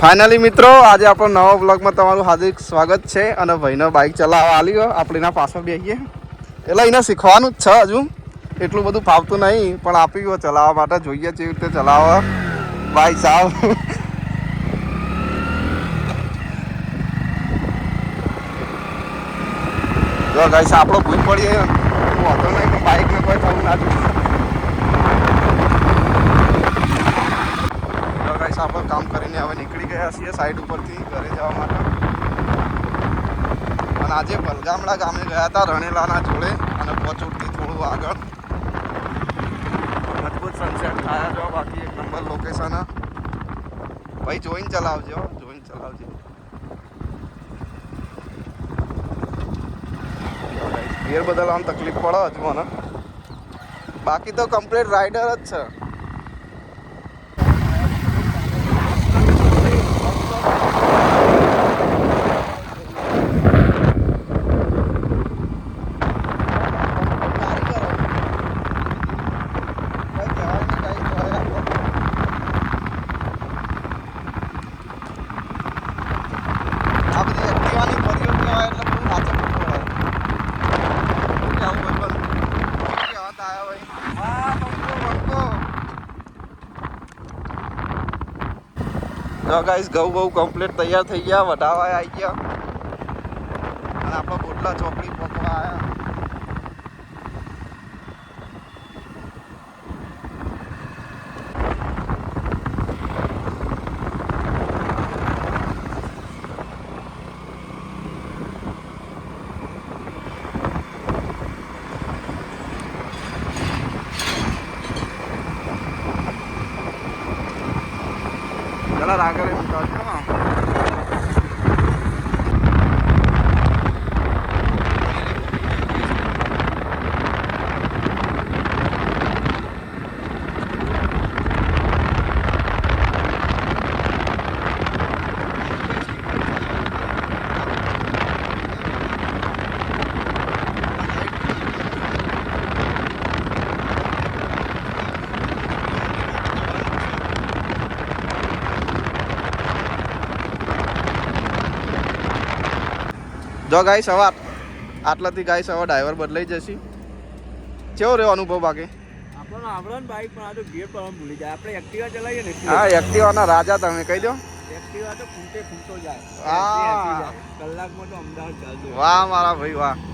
finally મિત્રો આજે આપણો નવા બ્લોગમાં તમારું હાર્દિક સ્વાગત છે અને ભાઈનો બાઇક ચલાવવા આલી ગયો આપણે એના પાછળ બેસીએ એટલે એને શીખવાનું જ છે હજુ એટલું બધું ફાવતું નહીં પણ આપી ગયો ચલાવવા માટે જોઈએ કેવી રીતે ચલાવવા બાઇક સાવ જો ગાઈસ આપણો ભૂલ પડીએ વાંધો નહીં પણ બાઇકને કોઈ થવું ના જોઈએ આપણે કામ કરીને હવે નીકળી ગયા છીએ સાઈડ ઉપરથી ઘરે જવા માટે અને આજે બલગામડા ગામે ગયા હતા રણેલાના જોડે અને પોચોડથી થોડું આગળ મજબૂત સનસેટ થયા જો બાકી એક નંબર લોકેશન ભાઈ જોઈને ચલાવજો ગેર બદલવામાં તકલીફ પડે હજુ મને બાકી તો કમ્પ્લીટ રાઇડર જ છે જો ગાઈસ ઘઉં બહુ કમ્પ્લીટ તૈયાર થઈ ગયા વઢાવા આવી ગયા અને આપણે બોટલા ચોકડી પકવા આવ્યા चला रागर જો ગાઈસ હવે આટલાથી ગાઈસ હવે ડ્રાઈવર બદલાઈ જશે કેવો રહ્યો અનુભવ બાકી આપણને આવડે ને બાઈક પણ આ તો ગિયર પર ભૂલી જાય આપણે એક્ટિવા ચલાવીએ ને હા એક્ટિવાના રાજા તમે કહી દો એક્ટિવા તો ખૂંટે ખૂંટો જાય હા કલાકમાં તો અમદાવાદ ચાલતું વાહ મારા ભાઈ વાહ